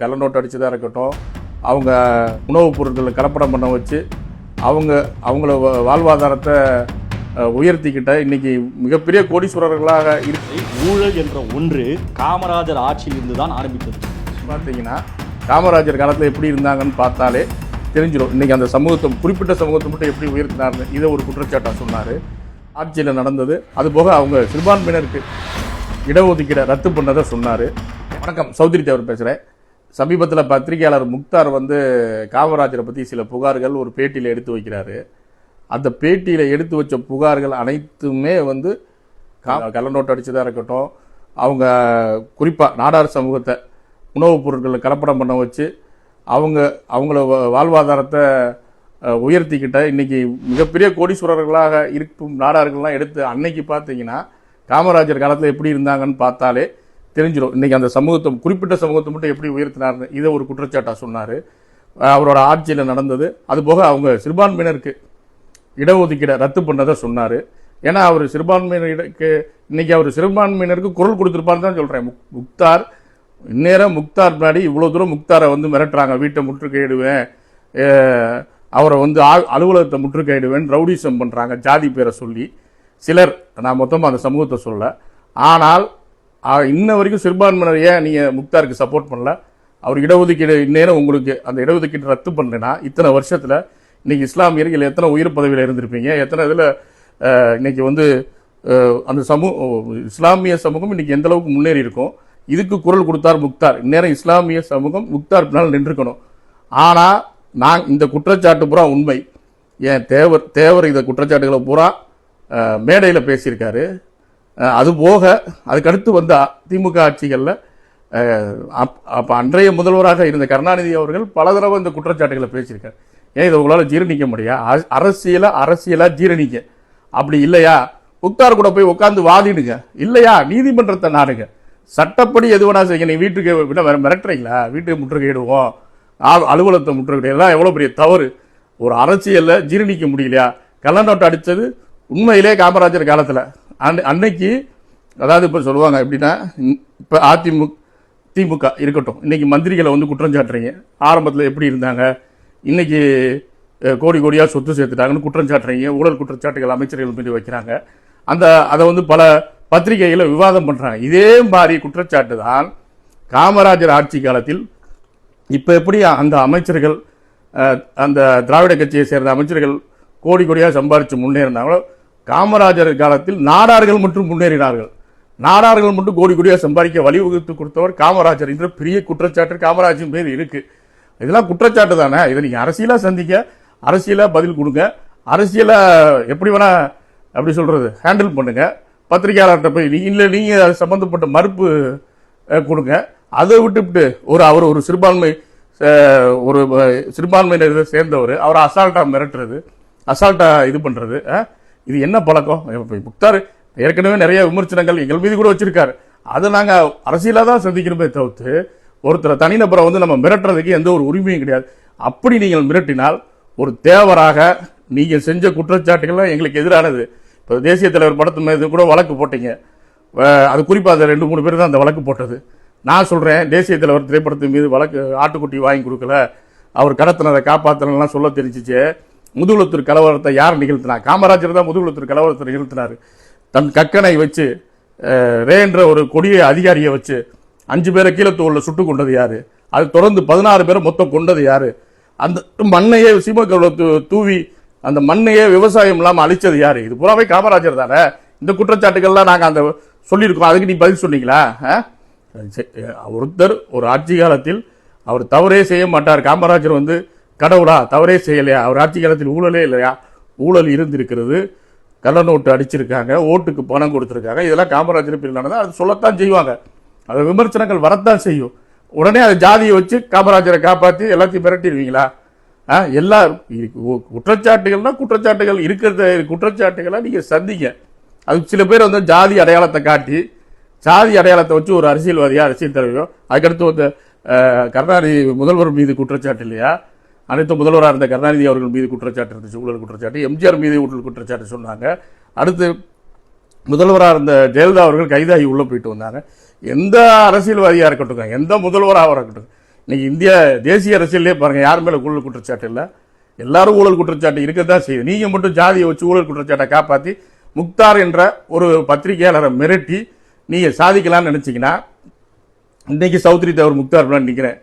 கள்ள நோட்டு அடிச்சதா இருக்கட்டும், அவங்க உணவுப் பொருட்களை கலப்படம் பண்ண வச்சு அவங்கள வாழ்வாதாரத்தை உயர்த்திக்கிட்ட இன்னைக்கு மிகப்பெரிய கோடீஸ்வரர்களாக இருக்கு. ஊழல் என்ற ஒன்று காமராஜர் ஆட்சியில் இருந்து தான் ஆரம்பித்தது. பார்த்தீங்கன்னா காமராஜர் காலத்தில் எப்படி இருந்தாங்கன்னு பார்த்தாலே தெரிஞ்சிடும். இன்னைக்கு அந்த சமூகத்தை, குறிப்பிட்ட சமூகத்தை மட்டும் எப்படி உயர்த்தினார்னு இதை ஒரு குற்றச்சாட்டாக சொன்னார். ஆட்சியில் நடந்தது அதுபோக அவங்க சிறுபான்மையினருக்கு இடஒதுக்கீடை ரத்து பண்ணதை சொன்னார். வணக்கம், சௌத்ரி தேவர் பேசுகிறேன். சமீபத்தில் பத்திரிகையாளர் முக்தார் காமராஜரை பற்றி சில புகார்கள் ஒரு பேட்டியில் எடுத்து வைக்கிறாரு. அந்த பேட்டியில் எடுத்து வச்ச புகார்கள் அனைத்துமே கள்ள நோட்டு அடிச்சதாக இருக்கட்டும், அவங்க குறிப்பாக நாடார் சமூகத்தை உணவுப் பொருட்களை கலப்படம் பண்ண வச்சு அவங்கள வாழ்வாதாரத்தை உயர்த்திக்கிட்ட இன்னைக்கு மிகப்பெரிய கோடீஸ்வரர்களாக இருக்கும் நாடார்கள்லாம் எடுத்து அன்னைக்கு பார்த்தீங்கன்னா காமராஜர் காலத்தில் எப்படி இருந்தாங்கன்னு பார்த்தாலே தெரிஞ்சிடும். இன்னைக்கு அந்த சமூகத்தை, குறிப்பிட்ட சமூகத்தை மட்டும் எப்படி உயர்த்தினார்னு இதை ஒரு குற்றச்சாட்டாக சொன்னார். அவரோட ஆட்சியில் நடந்தது அதுபோக அவங்க சிறுபான்மையினருக்கு இடஒதுக்கீடை ரத்து பண்ணதை சொன்னார். ஏன்னா அவர் சிறுபான்மையினருக்கு இன்னைக்கு அவர் சிறுபான்மையினருக்கு குரல் கொடுத்துருப்பான்னு தான் சொல்கிறேன். முக்தார் இந்நேரம் முக்தார் முன்னாடி இவ்வளோ தூரம் முக்தாரை மிரட்டுறாங்க, வீட்டை முற்றுகையிடுவேன், அவரை அலுவலகத்தை முற்றுகையிடுவேன், ரவுடிசம் பண்ணுறாங்க, ஜாதி பேரை சொல்லி சிலர். நான் மொத்தமாக அந்த சமூகத்தை சொல்ல. ஆனால் இன்ன வரைக்கும் சிறுபான்மையினர் ஏன் நீங்கள் முக்தாருக்கு சப்போர்ட் பண்ணல? அவர் இடஒதுக்கீடு இந்நேரம் உங்களுக்கு அந்த இடஒதுக்கீடு ரத்து பண்ணலைன்னா இத்தனை வருஷத்தில் இன்னைக்கு இஸ்லாமியர்கள் எத்தனை உயர் பதவியில் இருந்திருப்பீங்க, எத்தனை இதில் இன்னைக்கு அந்த இஸ்லாமிய சமூகம் இன்னைக்கு எந்த அளவுக்கு முன்னேறி இருக்கும். இதுக்கு குரல் கொடுத்தார் முக்தார். இந்நேரம் இஸ்லாமிய சமூகம் முக்தார் பின்னால் நின்றுக்கணும். ஆனால் நான் இந்த குற்றச்சாட்டு பூரா உண்மை. ஏன் தேவர் இந்த குற்றச்சாட்டுகளை பூரா மேடையில் பேசியிருக்காரு. அதுபோக அதுக்கடுத்து திமுக ஆட்சிகளில் அப்போ அன்றைய முதல்வராக இருந்த கருணாநிதி அவர்கள் பல தடவை இந்த குற்றச்சாட்டுகளை பேசியிருக்காரு. ஏன் இதை உங்களால் ஜீரணிக்க முடியா? அரசியலா ஜீரணிக்க. அப்படி இல்லையா முக்தார் கூட போய் உட்காந்து வாதிடுங்க, இல்லையா நீதிமன்றத்தை நாடுங்க, சட்டப்படி எது வேணா செய்யுங்க. நீ வீட்டுக்கு விட மிரட்டுறீங்களா? வீட்டுக்கு முற்றுகையிடுவோம், அலுவலகத்தை முற்றுகையிடலாம், எவ்வளோ பெரிய தவறு. ஒரு அரசியலில் ஜீரணிக்க முடியலையா? கள்ள நோட்டு அடித்தது உண்மையிலே காமராஜர் காலத்தில் அன்னைக்கு, அதாவது இப்போ சொல்லுவாங்க எப்படின்னா, இப்போ திமுக இருக்கட்டும், இன்னைக்கு மந்திரிகளை குற்றம் சாட்டுறீங்க. ஆரம்பத்தில் எப்படி இருந்தாங்க, இன்னைக்கு கோடி கோடியாக சொத்து சேர்த்துட்டாங்கன்னு குற்றம் சாட்டுறீங்க. ஊழல் குற்றச்சாட்டுகள் அமைச்சர்கள் மீது வைக்கிறாங்க. அதை பல பத்திரிகைகளை விவாதம் பண்ணுறாங்க. இதே மாதிரி குற்றச்சாட்டு தான் காமராஜர் ஆட்சி காலத்தில். இப்போ எப்படி அந்த அமைச்சர்கள், அந்த திராவிட கட்சியை சேர்ந்த அமைச்சர்கள் கோடி கோடியாக சம்பாதிச்சு முன்னேறினாங்களோ, காமராஜர் காலத்தில் நாடார்கள் மட்டும் முன்னேறினார்கள். நாடார்கள் மட்டும் கோடி கோடியாக சம்பாதிக்க வழிவகுத்து கொடுத்தவர் காமராஜர் என்ற பெரிய குற்றச்சாட்டு காமராஜின் பேர் இருக்கு. இதெல்லாம் குற்றச்சாட்டு தானே. இதை நீங்கள் அரசியலாக சந்திக்க, அரசியலாக பதில் கொடுங்க, அரசியலாக எப்படி வேணா அப்படி சொல்றது ஹேண்டில் பண்ணுங்க. பத்திரிகையாளர்கிட்ட போய் நீங்கள் அது சம்பந்தப்பட்ட மறுப்பு கொடுங்க. அதை விட்டுவிட்டு அவர் ஒரு சிறுபான்மையினரை சேர்ந்தவர், அவரை அசால்ட்டா மிரட்டுறது, அசால்ட்டா இது பண்றது, இது என்ன பழக்கம்? முக்தார் ஏற்கனவே நிறைய விமர்சனங்கள் எங்கள் மீது கூட வச்சிருக்காரு. அதை நாங்கள் அரசியலாக தான் சந்திக்கணுமே தவிர்த்து ஒருத்தரை தனிநபரை நம்ம மிரட்டுறதுக்கு எந்த ஒரு உரிமையும் கிடையாது. அப்படி நீங்கள் மிரட்டினால் ஒரு தேவராக நீங்கள் செஞ்ச குற்றச்சாட்டுகள்லாம் எங்களுக்கு எதிரானது. இப்போ தேசிய தலைவர் படத்து மீது கூட வழக்கு போட்டீங்க. அது குறிப்பாக அந்த 2-3 பேர் தான் அந்த வழக்கு போட்டது. நான் சொல்கிறேன், தேசிய தலைவர் திரைப்படத்தின் மீது வழக்கு ஆட்டுக்குட்டி வாங்கி கொடுக்கல, அவர் கடத்தினதை காப்பாற்றலாம் சொல்ல தெரிஞ்சிச்சு. முதுகுளத்தூர் கலவரத்தை யார் நிகழ்த்தினா? காமராஜர் தான் முதுகுளத்தூர் கலவரத்தை நிகழ்த்தினார். தன் கக்கனை வச்சு, ரேன்ற ஒரு கொடிய அதிகாரியை வச்சு 5 பேரை கீழே தோளில் சுட்டு கொண்டது யாரு? அது தொடர்ந்து 16 பேரை மொத்தம் கொண்டது யாரு? அந்த மண்ணையே தூவி அந்த மண்ணையே விவசாயம் இல்லாமல் அழிச்சது யாரு? இது பூராவே காமராஜர் தானே. இந்த குற்றச்சாட்டுகள்லாம் நாங்கள் அந்த சொல்லியிருக்கோம். அதுக்கு நீ பதில் சொன்னீங்களா? ஒருத்தர் ஒரு ஆட்சி காலத்தில் அவர் தவறே செய்ய மாட்டார். காமராஜர் கடவுளா? தவறே செய்யலையா? அவர் ஆட்சி காலத்தில் ஊழலே இல்லையா? ஊழல் இருந்திருக்கிறது. கள்ள நோட்டு அடிச்சிருக்காங்க, ஓட்டுக்கு பணம் கொடுத்துருக்காங்க. இதெல்லாம் காமராஜர் பின்னாடி அது சொல்லத்தான் செய்வாங்க. அது விமர்சனங்கள் வரத்தான் செய்யும். உடனே அது ஜாதியை வச்சு காமராஜரை காப்பாற்றி எல்லாத்தையும் மிரட்டிடுவீங்களா? எல்லா குற்றச்சாட்டுகள் இருக்கிற குற்றச்சாட்டுகளை நீங்கள் சந்திங்க. அது சில பேர் ஜாதி அடையாளத்தை காட்டி, ஜாதி அடையாளத்தை வச்சு ஒரு அரசியல்வாதியா, அரசியல் தலைவரோ, அதுக்கடுத்து கருணாநிதி முதல்வர் மீது குற்றச்சாட்டு இல்லையா? அனைத்து முதல்வராக இருந்த கருணாநிதி அவர்கள் மீது குற்றச்சாட்டு இருந்துச்சு, ஊழல் குற்றச்சாட்டு. எம்ஜிஆர் மீது ஊழல் குற்றச்சாட்டு சொன்னாங்க. அடுத்து முதல்வராக இருந்த ஜெயலலிதா அவர்கள் கைதாகி உள்ள போயிட்டு வந்தாங்க. எந்த அரசியல்வாதியாக இருக்கட்டும், எந்த முதல்வராக இருக்கட்டும், இன்னைக்கு இந்திய தேசிய அரசியலே பாருங்க, யார் மேல ஊழல் குற்றச்சாட்டு இல்லை, எல்லாரும் ஊழல் குற்றச்சாட்டு இருக்கத்தான் செய்யுது. நீங்க மட்டும் ஜாதியை வச்சு ஊழல் குற்றச்சாட்டை காப்பாற்றி முக்தார் என்ற ஒரு பத்திரிகையாளரை மிரட்டி நீங்க சாதிக்கலாம்னு நினைச்சீங்கன்னா, இன்னைக்கு சௌத்ரி தேவர் முக்தார் பின்னாடி நிற்கிறேன்.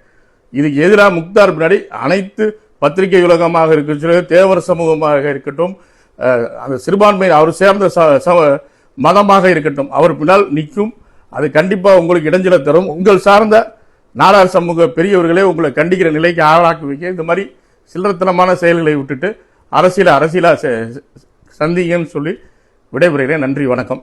இதுக்கு எதிராக முக்தார் பின்னாடி அனைத்து பத்திரிகை உலகமாக இருக்கட்டும், தேவர் சமூகமாக இருக்கட்டும், அந்த சிறுபான்மை அவர் சேர்ந்த மதமாக இருக்கட்டும், அவர் பின்னால் நிற்கும். அது கண்டிப்பா உங்களுக்கு இடைஞ்சலை தரும். உங்கள் சார்ந்த நாடார் சமூக பெரியவர்களே உங்களை கண்டிக்கிற நிலைக்கு ஆளாக்குவீங்க. இந்த மாதிரி சில்லறத்தனமான செயல்களை விட்டுட்டு அரசியலா சந்திங்கன்னு சொல்லி விடைபெறுகிறேன். நன்றி, வணக்கம்.